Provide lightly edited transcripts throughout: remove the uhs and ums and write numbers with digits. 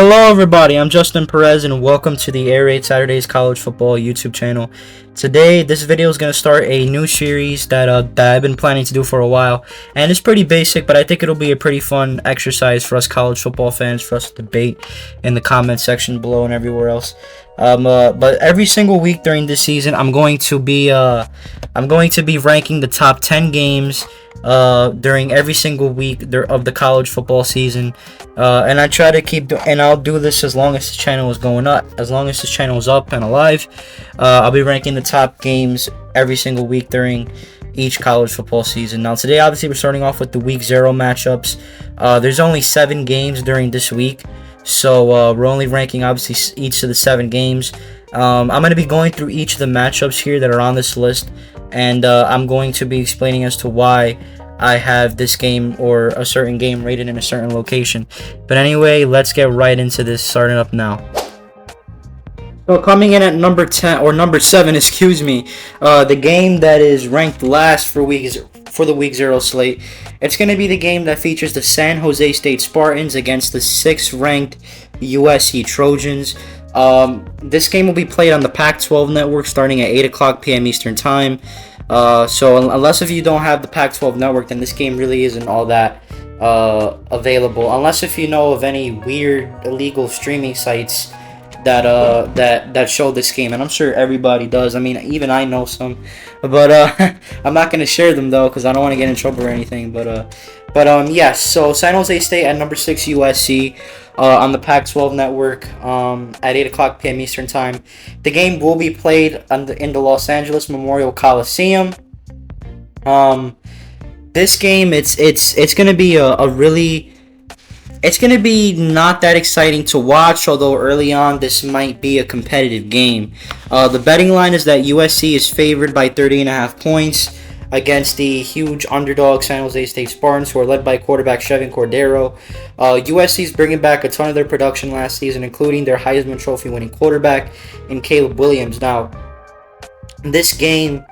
Hello everybody, I'm Justin Perez and welcome to the Air Raid Saturdays College Football YouTube channel. Today, this video is going to start a new series that I've been planning to do for a while. And it's pretty basic, but I think it'll be a pretty fun exercise for us college football fans, for us to debate in the comment section below and everywhere else. But every single week during this season, I'm going to be ranking the top 10 games during every single week of the college football season, and I try to and I'll do this as long as this channel is going up. As long as this channel is up and alive, I'll be ranking the top games every single week during each college football season. Now today, obviously, we're starting off with the week 0 matchups. There's only 7 games during this week, so we're only ranking obviously each of the 7 games. I'm going to be going through each of the matchups here that are on this list, and I'm going to be explaining as to why I have this game or a certain game rated in a certain location. But anyway, let's get right into this, starting up now. So coming in at number 7, excuse me, the game that is ranked last for the week 0 slate. It's going to be the game that features the San Jose State Spartans against the 6th ranked USC Trojans. This game will be played on the Pac-12 network starting at 8 o'clock p.m. Eastern Time. So unless if you don't have the Pac-12 network, then this game really isn't all that available. Unless if you know of any weird illegal streaming sites that show this game, and I'm sure everybody does. I mean, even I know some, but I'm not gonna share them though because I don't want to get in trouble or anything. But yes. So San Jose State at number 6 USC. On the Pac-12 network at 8 o'clock p.m. Eastern Time. The game will be played in the Los Angeles Memorial Coliseum. This game, it's gonna be it's gonna be not that exciting to watch. Although early on, this might be a competitive game. The betting line is that USC is favored by 30.5 points against the huge underdog San Jose State Spartans, who are led by quarterback Chevin Cordero. USC is bringing back a ton of their production last season, including their Heisman Trophy winning quarterback in Caleb Williams. Now, this game,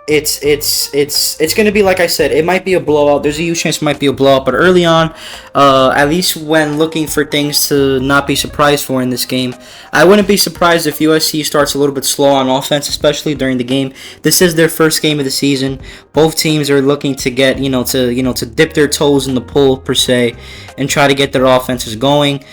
it's going to be, like I said, it might be a blowout. There's a huge chance it might be a blowout, but early on, at least when looking for things to not be surprised for in this game, I wouldn't be surprised if USC starts a little bit slow on offense, especially during the game. This is their first game of the season. Both teams are looking to get, to dip their toes in the pool per se and try to get their offenses going.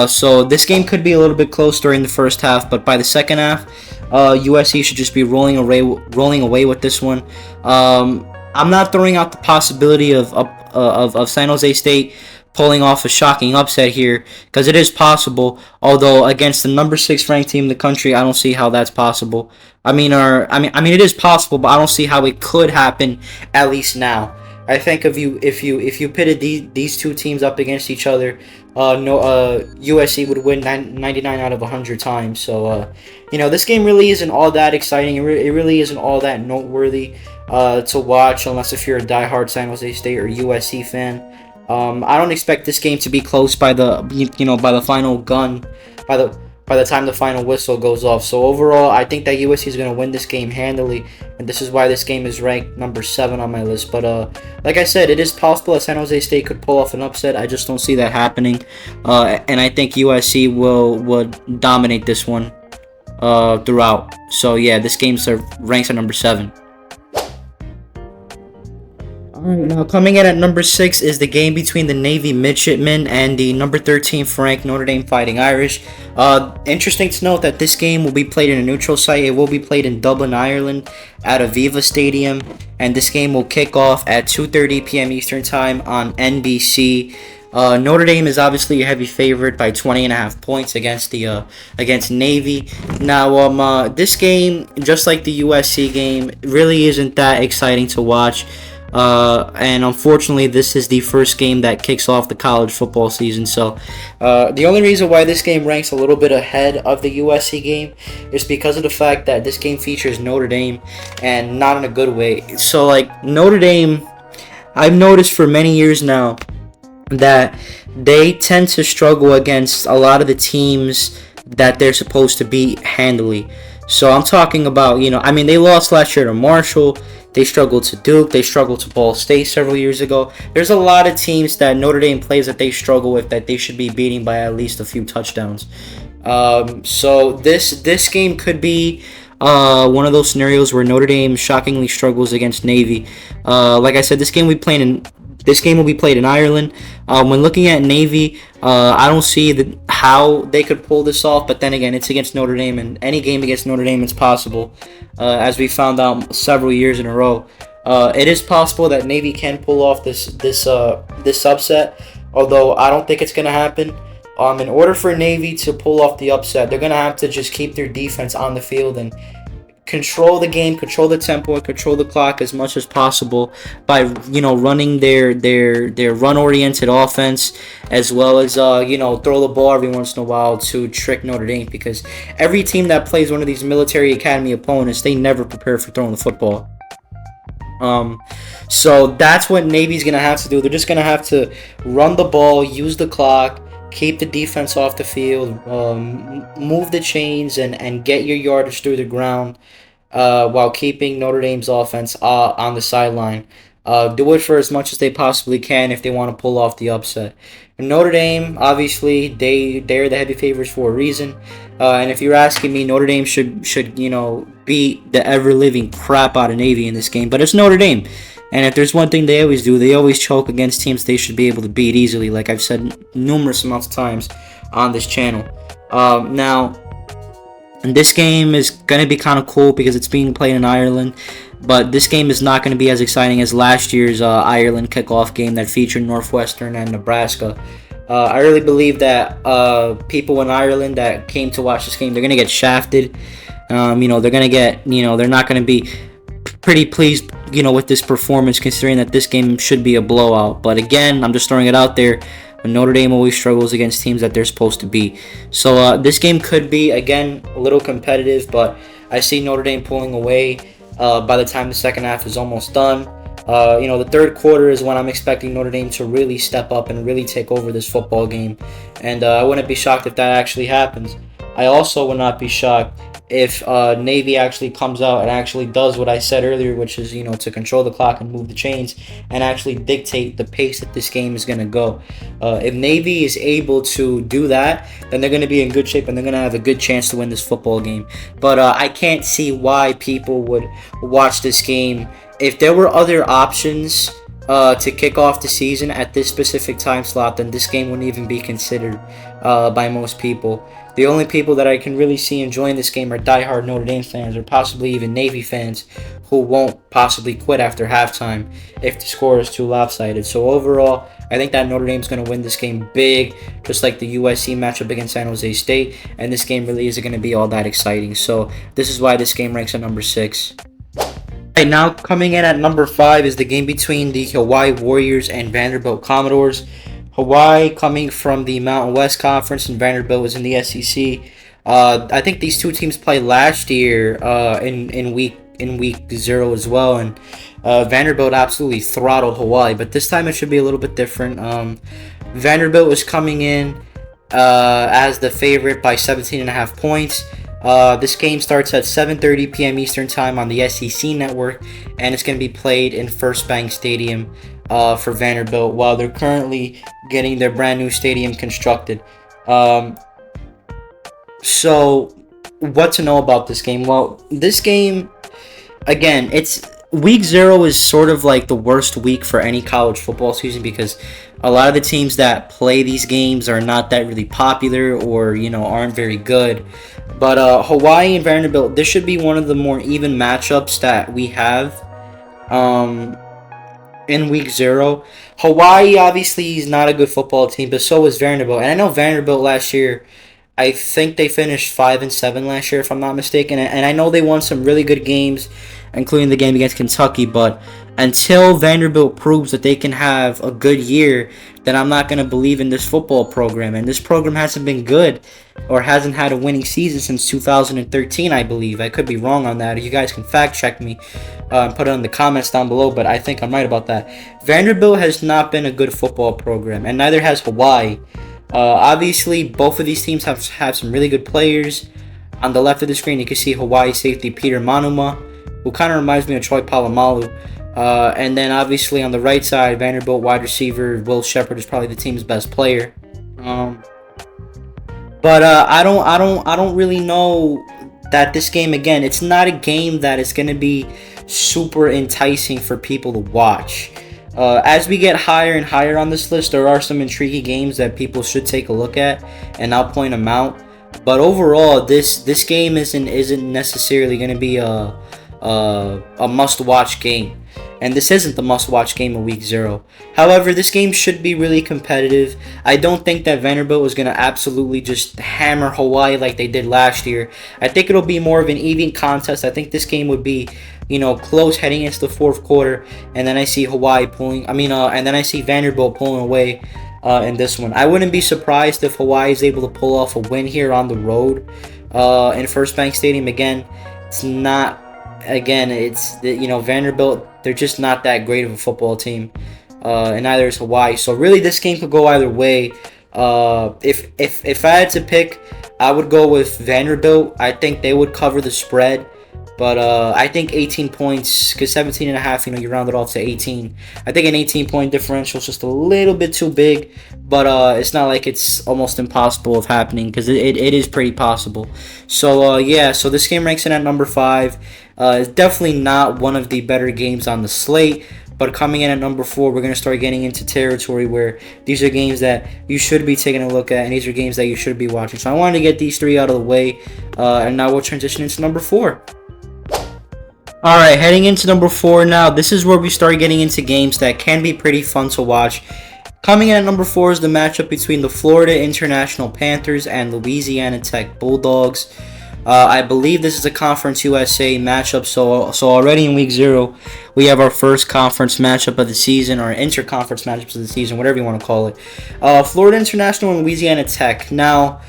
So this game could be a little bit close during the first half, but by the second half, USC should just be rolling away with this one. I'm not throwing out the possibility of San Jose State pulling off a shocking upset here, because it is possible. Although against the number 6 ranked team in the country, I don't see how that's possible. I mean, it is possible, but I don't see how it could happen. At least now, I think if you pitted these two teams up against each other, USC would win 99 out of 100 times. So this game really isn't all that exciting. It really isn't all that noteworthy to watch, unless if you're a diehard San Jose State or USC fan. I don't expect this game to be close by the final gun, by the time the final whistle goes off. So overall, I think that USC is going to win this game handily, and this is why this game is ranked number 7 on my list. But like I said, it is possible that San Jose State could pull off an upset. I just don't see that happening, and I think USC would dominate this one throughout. So yeah, this game ranks at number 7. Alright, now coming in at number 6 is the game between the Navy Midshipmen and the number 13th ranked Notre Dame Fighting Irish. Interesting to note that this game will be played in a neutral site. It will be played in Dublin, Ireland at Aviva Stadium, and this game will kick off at 2:30 p.m. Eastern Time on NBC. Notre Dame is obviously a heavy favorite by 20.5 points against Navy. Now, this game, just like the USC game, really isn't that exciting to watch. And unfortunately, this is the first game that kicks off the college football season. So the only reason why this game ranks a little bit ahead of the USC game is because of the fact that this game features Notre Dame, and not in a good way. So like Notre Dame, I've noticed for many years now that they tend to struggle against a lot of the teams that they're supposed to beat handily. So I'm talking about, I mean, they lost last year to Marshall. They struggled to Duke. They struggled to Ball State several years ago. There's a lot of teams that Notre Dame plays that they struggle with that they should be beating by at least a few touchdowns. So this game could be one of those scenarios where Notre Dame shockingly struggles against Navy. Like I said, this game will be played in Ireland. When looking at Navy, I don't see how they could pull this off. But then again, it's against Notre Dame, and any game against Notre Dame is possible, as we found out several years in a row. It is possible that Navy can pull off this upset, although I don't think it's gonna happen. In order for Navy to pull off the upset, they're gonna have to just keep their defense on the field and control the game, control the tempo, and control the clock as much as possible by running their run-oriented offense, as well as throw the ball every once in a while to trick Notre Dame, because every team that plays one of these military academy opponents, they never prepare for throwing the football. So that's what Navy's gonna have to do. They're just gonna have to run the ball, use the clock, keep the defense off the field, move the chains, and get your yardage through the ground, while keeping Notre Dame's offense on the sideline. Do it for as much as they possibly can if they want to pull off the upset. And Notre Dame, obviously, they're the heavy favorites for a reason. And if you're asking me, Notre Dame should beat the ever-living crap out of Navy in this game. But it's Notre Dame. And if there's one thing they always do, they always choke against teams they should be able to beat easily, like I've said numerous amounts of times on this channel. Now, this game is going to be kind of cool because it's being played in Ireland, but this game is not going to be as exciting as last year's Ireland kickoff game that featured Northwestern and Nebraska. I really believe that people in Ireland that came to watch this game, they're going to get shafted. They're going to get, they're not going to be pretty pleased, with this performance, considering that this game should be a blowout. But again, I'm just throwing it out there. Notre Dame always struggles against teams that they're supposed to beat. So this game could be, again, a little competitive, but I see Notre Dame pulling away by the time the second half is almost done. The third quarter is when I'm expecting Notre Dame to really step up and really take over this football game. And I wouldn't be shocked if that actually happens. I also would not be shocked if Navy actually comes out and actually does what I said earlier, which is, to control the clock and move the chains and actually dictate the pace that this game is going to go. If Navy is able to do that, then they're going to be in good shape and they're going to have a good chance to win this football game. But I can't see why people would watch this game. If there were other options to kick off the season at this specific time slot, then this game wouldn't even be considered by most people. The only people that I can really see enjoying this game are diehard Notre Dame fans, or possibly even Navy fans, who won't possibly quit after halftime if the score is too lopsided. So overall, I think that Notre Dame's going to win this game big, just like the USC matchup against San Jose State, and this game really isn't going to be all that exciting. So this is why this game ranks at number 6. Right, now coming in at number 5 is the game between the Hawaii Warriors and Vanderbilt Commodores. Hawaii coming from the Mountain West Conference, and Vanderbilt was in the SEC. I think these two teams played last year in week 0 as well, and Vanderbilt absolutely throttled Hawaii. But this time it should be a little bit different. Vanderbilt was coming in as the favorite by 17.5 points. This game starts at 7:30 p.m. Eastern Time on the SEC Network, and it's going to be played in First Bank Stadium for Vanderbilt, while they're currently getting their brand new stadium constructed. So, what to know about this game? Well, this game, again, it's week 0 is sort of like the worst week for any college football season, because a lot of the teams that play these games are not that really popular, or aren't very good. But Hawaii and Vanderbilt, this should be one of the more even matchups that we have in week 0. Hawaii obviously is not a good football team, but so is Vanderbilt. And I know Vanderbilt last year, I think they finished 5-7 last year, if I'm not mistaken. And I know they won some really good games, including the game against Kentucky. But until Vanderbilt proves that they can have a good year, then I'm not going to believe in this football program. And this program hasn't been good, or hasn't had a winning season since 2013, I believe. I could be wrong on that. You guys can fact check me and put it in the comments down below, but I think I'm right about that. Vanderbilt has not been a good football program, and neither has Hawaii. Obviously, both of these teams have some really good players. On the left of the screen, you can see Hawaii safety Peter Manuma, who kind of reminds me of Troy Polamalu. And then obviously on the right side, Vanderbilt wide receiver Will Shepherd is probably the team's best player. But I don't really know that this game, again, it's not a game that is going to be super enticing for people to watch. As we get higher and higher on this list, there are some intriguing games that people should take a look at, and I'll point them out. But overall, this game isn't necessarily going to be a must-watch game. And this isn't the must-watch game of Week 0. However, this game should be really competitive. I don't think that Vanderbilt was going to absolutely just hammer Hawaii like they did last year. I think it'll be more of an even contest. I think this game would be, close heading into the fourth quarter. And then I see and then I see Vanderbilt pulling away in this one. I wouldn't be surprised if Hawaii is able to pull off a win here on the road in First Bank Stadium. Again, Vanderbilt, they're just not that great of a football team, and neither is Hawaii. So really, this game could go either way. If I had to pick, I would go with Vanderbilt. I think they would cover the spread, but I think 18 points, because 17.5, you round it off to 18. I think an 18-point differential is just a little bit too big, but it's not like it's almost impossible of happening, because it is pretty possible. So so this game ranks in at number 5. It's definitely not one of the better games on the slate, but coming in at number 4, we're going to start getting into territory where these are games that you should be taking a look at, and these are games that you should be watching. So I wanted to get these 3 out of the way, and now we'll transition into number 4. Alright, heading into number 4 now, this is where we start getting into games that can be pretty fun to watch. Coming in at number 4 is the matchup between the Florida International Panthers and Louisiana Tech Bulldogs. I believe this is a Conference USA matchup, so already in Week 0, we have our first conference matchup of the season, or inter-conference matchups of the season, whatever you want to call it. Florida International and Louisiana Tech. Now,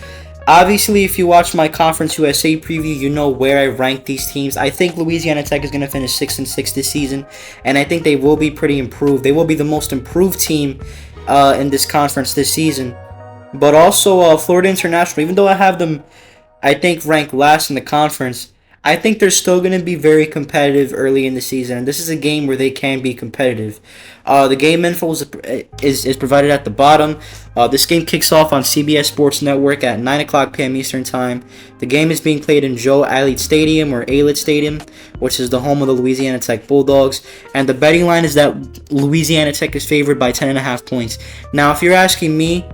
obviously, if you watch my Conference USA preview, you know where I rank these teams. I think Louisiana Tech is going to finish 6-6 this season, and I think they will be pretty improved. They will be the most improved team in this conference this season. But also, Florida International, even though I have them, I think, ranked last in the conference, I think they're still going to be very competitive early in the season, and this is a game where they can be competitive. The game info is provided at the bottom. This game kicks off on CBS Sports Network at 9 o'clock p.m. Eastern Time. The game is being played in Joe Aillet Stadium, or Aillet Stadium, which is the home of the Louisiana Tech Bulldogs, and the betting line is that Louisiana Tech is favored by 10.5 points. Now, if you're asking me,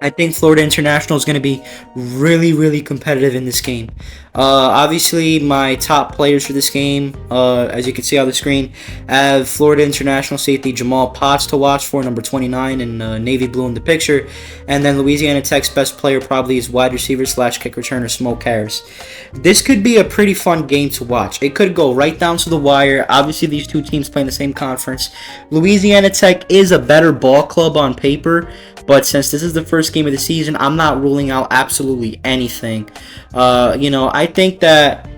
I think Florida International is going to be really, really competitive in this game. Obviously, my top players for this game, as you can see on the screen, have Florida International safety Jamal Potts to watch for, number 29, in navy blue in the picture. And then Louisiana Tech's best player probably is wide receiver / kick returner Smoke Harris. This could be a pretty fun game to watch. It could go right down to the wire. Obviously, these two teams play in the same conference. Louisiana Tech is a better ball club on paper, but since this is the first game of the season, I'm not ruling out absolutely anything. I think that,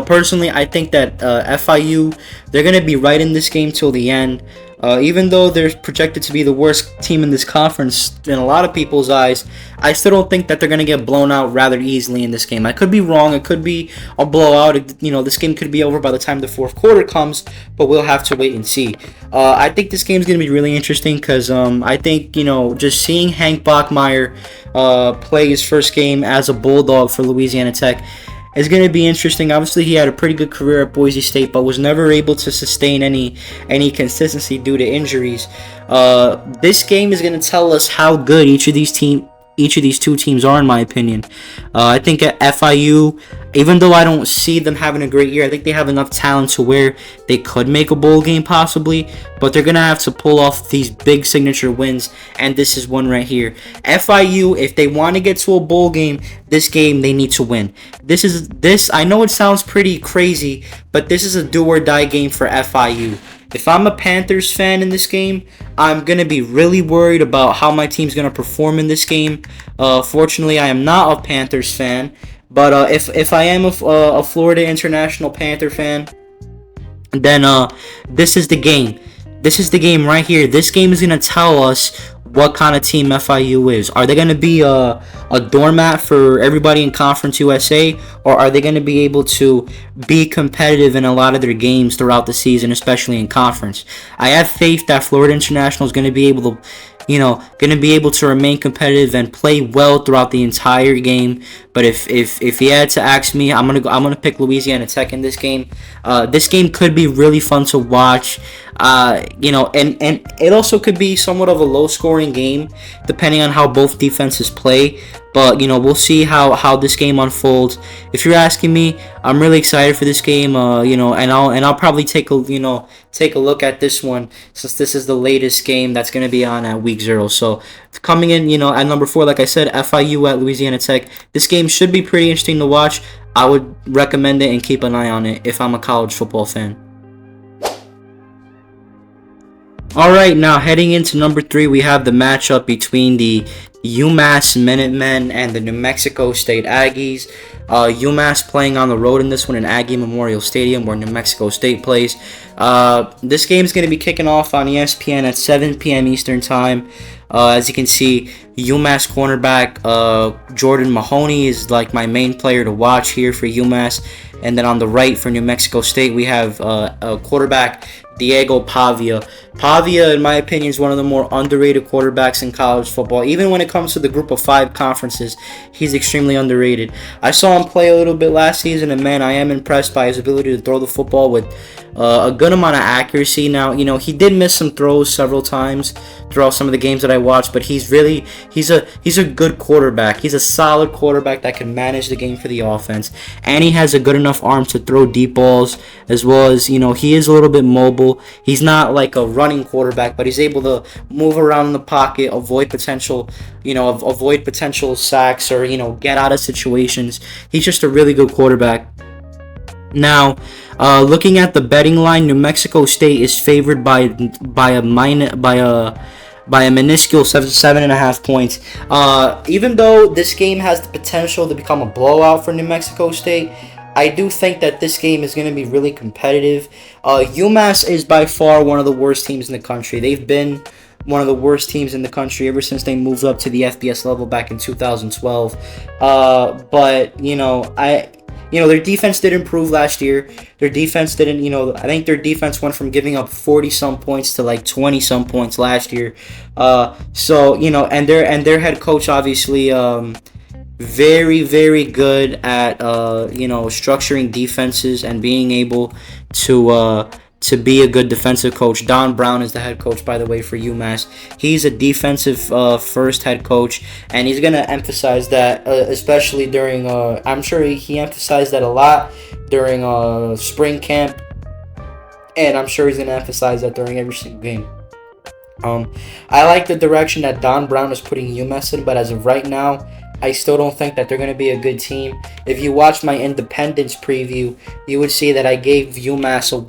personally, I think that FIU, they're going to be right in this game till the end. Even though they're projected to be the worst team in this conference in a lot of people's eyes, I still don't think that they're going to get blown out rather easily in this game. I could be wrong. It could be a blowout. This game could be over by the time the fourth quarter comes, but we'll have to wait and see. I think this game is going to be really interesting because I think, just seeing Hank Bachmeier play his first game as a Bulldog for Louisiana Tech is going to be interesting. Obviously, he had a pretty good career at Boise State, but was never able to sustain any consistency due to injuries. This game is going to tell us how good each of these two teams are, in my opinion. I think at FIU, even though I don't see them having a great year, I think they have enough talent to where they could make a bowl game possibly, but they're going to have to pull off these big signature wins, and this is one right here. FIU, if they want to get to a bowl game, this game they need to win. I know it sounds pretty crazy, but this is a do or die game for FIU. If I'm a Panthers fan in this game, I'm going to be really worried about how my team's going to perform in this game. Fortunately, I am not a Panthers fan, but if I am a Florida International Panther fan, then this is the game. This is the game right here. This game is going to tell us what kind of team FIU is. Are they going to be a doormat for everybody in Conference USA, or are they going to be able to be competitive in a lot of their games throughout the season, especially in conference? I have faith that Florida International is going to be able to, going to be able to remain competitive and play well throughout the entire game. But if you had to ask me, I'm gonna pick Louisiana Tech in this game. This game could be really fun to watch. And it also could be somewhat of a low-scoring game, depending on how both defenses play. But we'll see how this game unfolds. If you're asking me, I'm really excited for this game. And I'll probably take a look at this one, since this is the latest game that's gonna be on at week 0. So coming in, at number 4, like I said, FIU at Louisiana Tech. This game should be pretty interesting to watch. I would recommend it and keep an eye on it if I'm a college football fan. Alright, now heading into number 3, we have the matchup between the UMass Minutemen and the New Mexico State Aggies. UMass playing on the road in this one in Aggie Memorial Stadium, where New Mexico State plays. This game is going to be kicking off on ESPN at 7 p.m. Eastern Time. As you can see, UMass cornerback Jordan Mahoney is like my main player to watch here for UMass. And then on the right for New Mexico State, we have quarterback Diego Pavia. Pavia, in my opinion, is one of the more underrated quarterbacks in college football. Even when it comes to the group of 5 conferences, he's extremely underrated. I saw him play a little bit last season, and man, I am impressed by his ability to throw the football with a good amount of accuracy. Now, he did miss some throws several times throughout some of the games that I watched, but he's a good quarterback. He's a solid quarterback that can manage the game for the offense, and he has a good enough arm to throw deep balls, as well as, he is a little bit mobile. He's not like a running quarterback, but he's able to move around in the pocket, avoid potential sacks, or, get out of situations. He's just a really good quarterback. Now, looking at the betting line, New Mexico State is favored by a minuscule 7.5 points. Even though this game has the potential to become a blowout for New Mexico State, I do think that this game is going to be really competitive. UMass is by far one of the worst teams in the country. They've been one of the worst teams in the country ever since they moved up to the FBS level back in 2012. But their defense did improve last year. Their defense didn't, I think their defense went from giving up 40-some points to like 20-some points last year. And their head coach obviously very, very good at structuring defenses and being able to be a good defensive coach. Don Brown is the head coach, by the way, for UMass. He's a defensive first head coach, and he's going to emphasize that, especially during, I'm sure he emphasized that a lot during spring camp, and I'm sure he's going to emphasize that during every single game. I like the direction that Don Brown is putting UMass in, but as of right now, I still don't think that they're going to be a good team. If you watch my Independence preview, you would see that I gave UMass a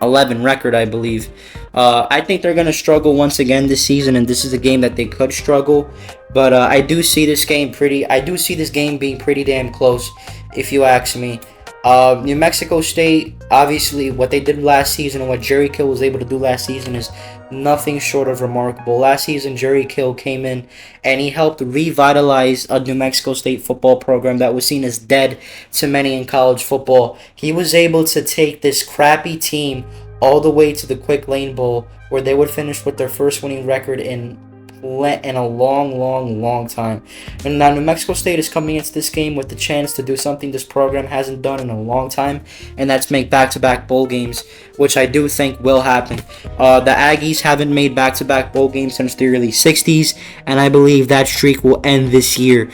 1-11 record, I believe. I think they're going to struggle once again this season, and this is a game that they could struggle. But I do see this game being pretty damn close, if you ask me. New Mexico State, obviously, what they did last season and what Jerry Kill was able to do last season is nothing short of remarkable. Last season, Jerry Kill came in and he helped revitalize a New Mexico State football program that was seen as dead to many in college football. He was able to take this crappy team all the way to the Quick Lane Bowl, where they would finish with their first winning record in a long time. And now New Mexico State is coming into this game with the chance to do something this program hasn't done in a long time, and that's make back-to-back bowl games, which I do think will happen. The Aggies haven't made back-to-back bowl games since the early 60s, and I believe that streak will end this year.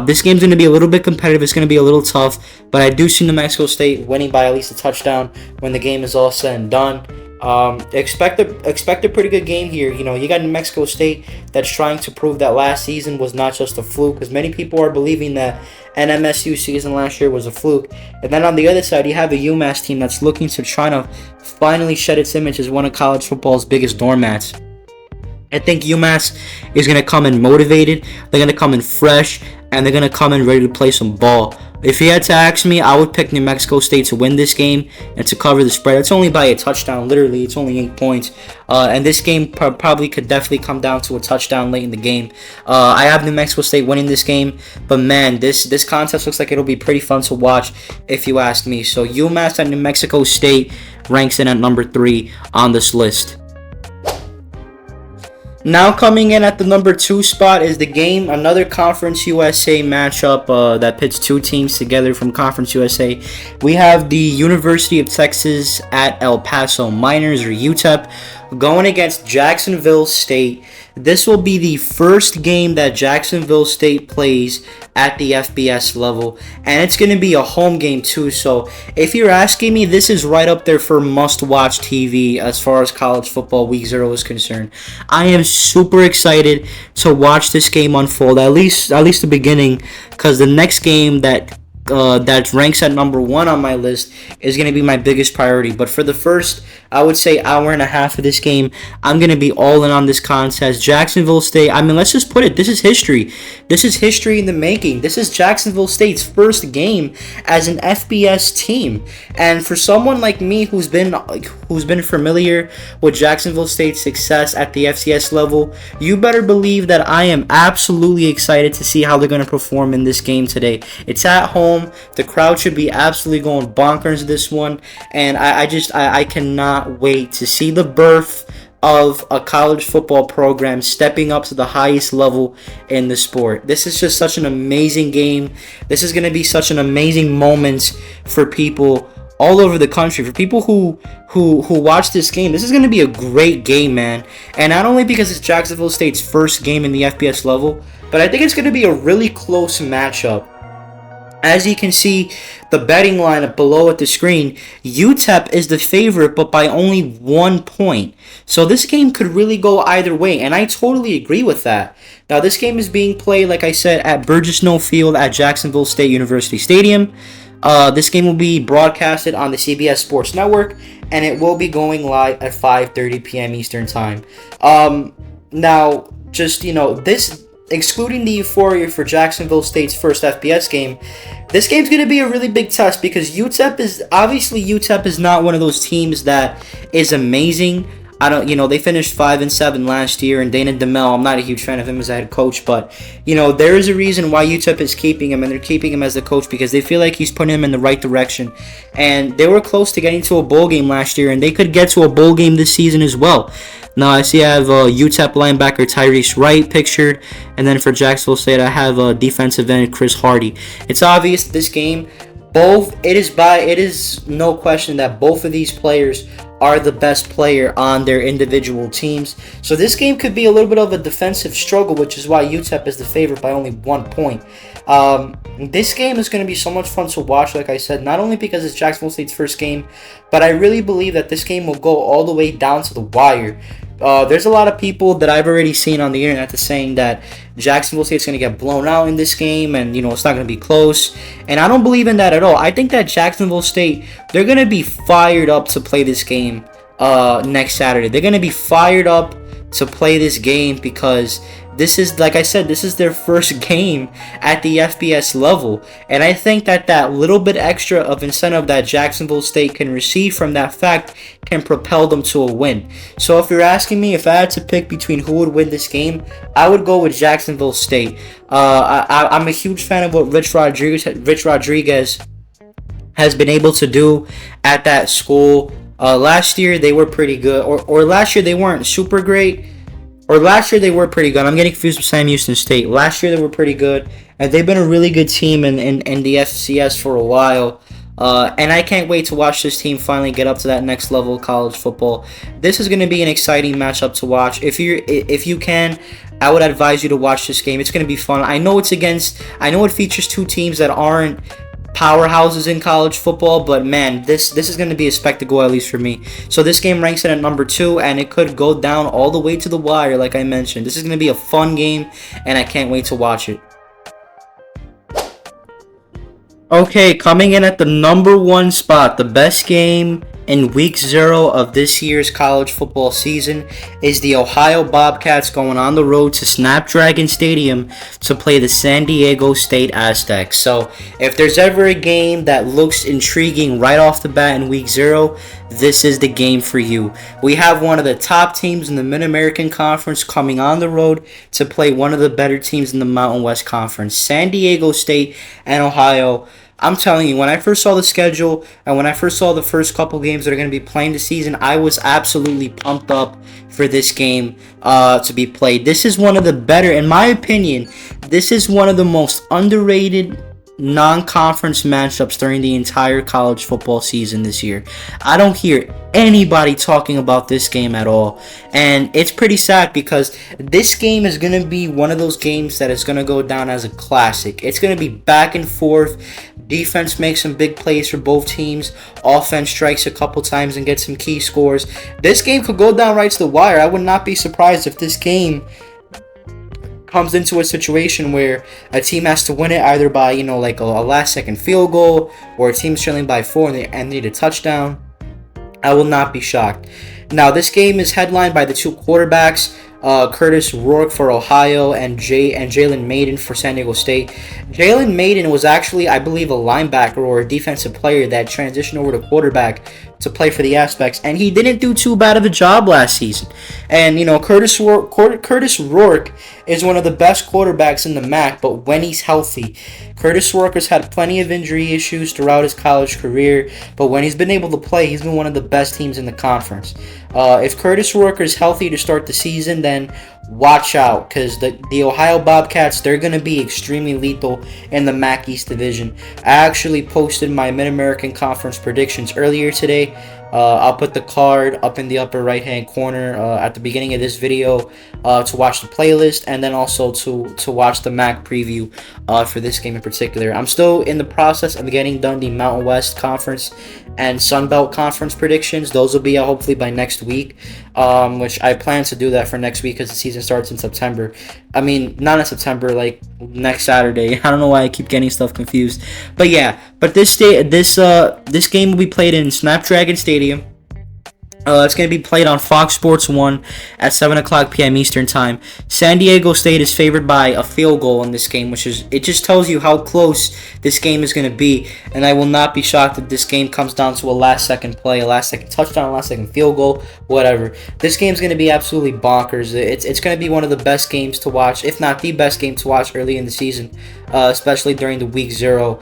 This game's going to be a little bit competitive. It's going to be a little tough, but I do see New Mexico State winning by at least a touchdown when the game is all said and done. Expect a pretty good game here. You got New Mexico State that's trying to prove that last season was not just a fluke, because many people are believing that NMSU season last year was a fluke. And then on the other side, you have a UMass team that's looking to try to finally shed its image as one of college football's biggest doormats. I think UMass is going to come in motivated, they're going to come in fresh, and they're going to come in ready to play some ball. If you had to ask me, I would pick New Mexico State to win this game and to cover the spread. It's only by a touchdown, literally. It's only 8 points. And this game probably could definitely come down to a touchdown late in the game. I have New Mexico State winning this game. But man, this contest looks like it'll be pretty fun to watch if you ask me. So UMass and New Mexico State ranks in at number 3 on this list. Now coming in at the number 2 spot is the game, another Conference USA matchup that pits 2 teams together from Conference USA. We have the University of Texas at El Paso Miners, or UTEP, going against Jacksonville State. This will be the first game that Jacksonville State plays at the FBS level, and it's going to be a home game too. So if you're asking me, this is right up there for must-watch TV as far as college football week 0 is concerned. I am super excited to watch this game unfold, at least the beginning, because the next game that ranks at number 1 on my list is going to be my biggest priority. But for the first, I would say, hour and a half of this game, I'm going to be all in on this contest. Jacksonville State, I mean, let's just put it, this is history. This is history in the making. This is Jacksonville State's first game as an FBS team. And for someone like me who's been familiar with Jacksonville State's success at the FCS level, you better believe that I am absolutely excited to see how they're going to perform in this game today. It's at home. The crowd should be absolutely going bonkers this one, and I cannot wait to see the birth of a college football program stepping up to the highest level in the sport. This is just such an amazing game. This is going to be such an amazing moment for people all over the country. For people who watch this game, this is going to be a great game, man. And not only because it's Jacksonville State's first game in the FBS level, but I think it's going to be a really close matchup. As you can see, the betting line up below at the screen, UTEP is the favorite, but by only 1 point. So this game could really go either way, and I totally agree with that. Now, this game is being played, like I said, at Burgess Noll Field at Jacksonville State University Stadium. This game will be broadcasted on the CBS Sports Network, and it will be going live at 5:30 p.m. Eastern Time. Now, just, this... excluding the euphoria for Jacksonville State's first FBS game, this game's going to be a really big test because UTEP is not one of those teams that is amazing. They finished 5-7 last year, and Dana DeMel, I'm not a huge fan of him as a head coach, but, there is a reason why UTEP is keeping him, and they're keeping him as the coach because they feel like he's putting him in the right direction. And they were close to getting to a bowl game last year, and they could get to a bowl game this season as well. Now, I see I have UTEP linebacker Tyrese Wright pictured, and then for Jacksonville State, I have defensive end Chris Hardy. It's obvious this game, it is no question that both of these players are the best player on their individual teams. So this game could be a little bit of a defensive struggle, which is why UTEP is the favorite by only 1 point. This game is going to be so much fun to watch, like I said, not only because it's Jacksonville State's first game, but I really believe that this game will go all the way down to the wire. There's a lot of people that I've already seen on the internet that's saying that Jacksonville State's going to get blown out in this game and, it's not going to be close. And I don't believe in that at all. I think that Jacksonville State, they're going to be fired up to play this game next Saturday. They're going to be fired up to play this game because this is, like I said, this is their first game at the FBS level. And I think that little bit extra of incentive that Jacksonville State can receive from that fact can propel them to a win. So if you're asking me if I had to pick between who would win this game, I would go with Jacksonville State. I'm a huge fan of what Rich Rodriguez has been able to do at that school. Last year they were pretty good, or last year they weren't super great, or last year they were pretty good. I'm getting confused with Sam Houston State. Last year they were pretty good, and they've been a really good team in the FCS for a while. And I can't wait to watch this team finally get up to that next level of college football. This is going to be an exciting matchup to watch. If you can, I would advise you to watch this game. It's going to be fun. I know it features 2 teams that aren't powerhouses in college football, but man, this is going to be a spectacle, at least for me. So this game ranks in at number 2, and it could go down all the way to the wire, like I mentioned. This is going to be a fun game, and I can't wait to watch it. Okay, coming in at the number 1 spot, the best game in week 0 of this year's college football season is the Ohio Bobcats going on the road to Snapdragon Stadium to play the San Diego State Aztecs. So if there's ever a game that looks intriguing right off the bat in week 0, this is the game for you. We have one of the top teams in the Mid-American Conference coming on the road to play one of the better teams in the Mountain West Conference. San Diego State and Ohio. I'm telling you, when I first saw the schedule and when I first saw the first couple games that are going to be playing this season, I was absolutely pumped up for this game to be played. This is one of the better, in my opinion, this is one of the most underrated non-conference matchups during the entire college football season this year. I don't hear anybody talking about this game at all, and it's pretty sad because this game is going to be one of those games that is going to go down as a classic. It's going to be back and forth. Defense makes some big plays for both teams. Offense strikes a couple times and gets some key scores. This game could go down right to the wire. I would not be surprised if this game comes into a situation where a team has to win it either by, like a last second field goal, or a team's trailing by 4 and they need a touchdown. I will not be shocked. Now, this game is headlined by the two quarterbacks, Curtis Rourke for Ohio and Jalen Maiden for San Diego State. Jalen Maiden was actually, I believe, a linebacker or a defensive player that transitioned over to quarterback to play for the Aztecs, and he didn't do too bad of a job last season. And Curtis Rourke is one of the best quarterbacks in the MAC, but when he's healthy, Curtis Rourke has had plenty of injury issues throughout his college career, but when he's been able to play, he's been one of the best teams in the conference. If Curtis Rourke is healthy to start the season, then watch out, because the Ohio Bobcats, they're going to be extremely lethal in the MAC East Division. I actually posted my Mid-American Conference predictions earlier today. I'll put the card up in the upper right-hand corner at the beginning of this video to watch the playlist, and then also to watch the MAC preview for this game in particular. I'm still in the process of getting done the Mountain West Conference and Sun Belt Conference predictions. Those will be out hopefully by next week, which I plan to do that for next week because the season starts in September. I mean, not in September, like next Saturday. I don't know why I keep getting stuff confused. But yeah, this game will be played in Snapdragon Stadium. It's going to be played on Fox Sports 1 at 7 o'clock p.m. Eastern Time. San Diego State is favored by a field goal in this game, it just tells you how close this game is going to be. And I will not be shocked if this game comes down to a last-second play, a last-second touchdown, a last-second field goal, whatever. This game is going to be absolutely bonkers. It's going to be one of the best games to watch, if not the best game to watch early in the season, especially during the Week 0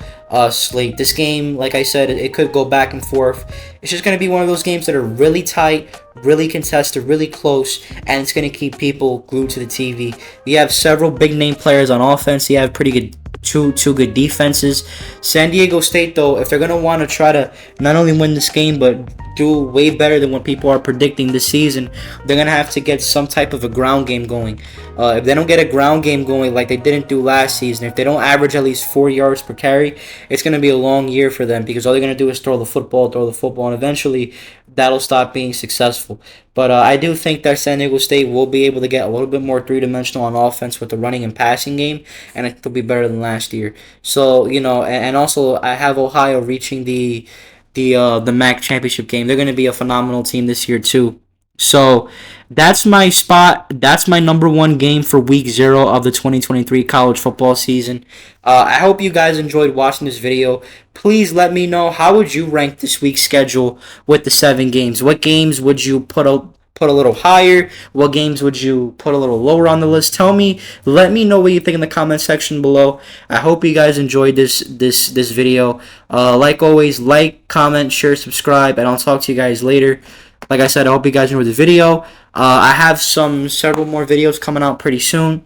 slate. This game, like I said, it could go back and forth. It's just going to be one of those games that are really tight, really contested, really close, and it's going to keep people glued to the TV. You have several big name players on offense. You have pretty good two good defenses. San Diego State, though, if they're going to want to try to not only win this game but do way better than what people are predicting this season, they're going to have to get some type of a ground game going. If they don't get a ground game going like they didn't do last season, if they don't average at least 4 yards per carry, it's going to be a long year for them because all they're going to do is throw the football, and eventually that'll stop being successful. But I do think that San Diego State will be able to get a little bit more three-dimensional on offense with the running and passing game, and I think they'll be better than last year. So, and also I have Ohio reaching the MAC championship game. They're going to be a phenomenal team this year too. So that's my spot. That's my number one game for week 0 of the 2023 college football season. I hope you guys enjoyed watching this video. Please let me know, how would you rank this week's schedule with the 7 games? What games would you put a little higher? What games would you put a little lower on the list? Let me know what you think in the comment section below. I hope you guys enjoyed this video. Like always, like, comment, share, subscribe, and I'll talk to you guys later. Like I said, I hope you guys enjoyed the video. I have several more videos coming out pretty soon.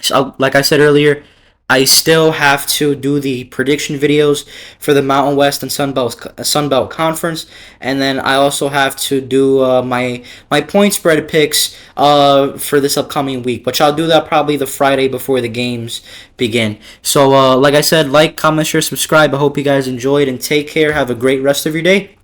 So, like I said earlier, I still have to do the prediction videos for the Mountain West and Sun Belt Conference, and then I also have to do my point spread picks for this upcoming week, which I'll do that probably the Friday before the games begin. So, like I said, like, comment, share, subscribe. I hope you guys enjoyed, and take care. Have a great rest of your day.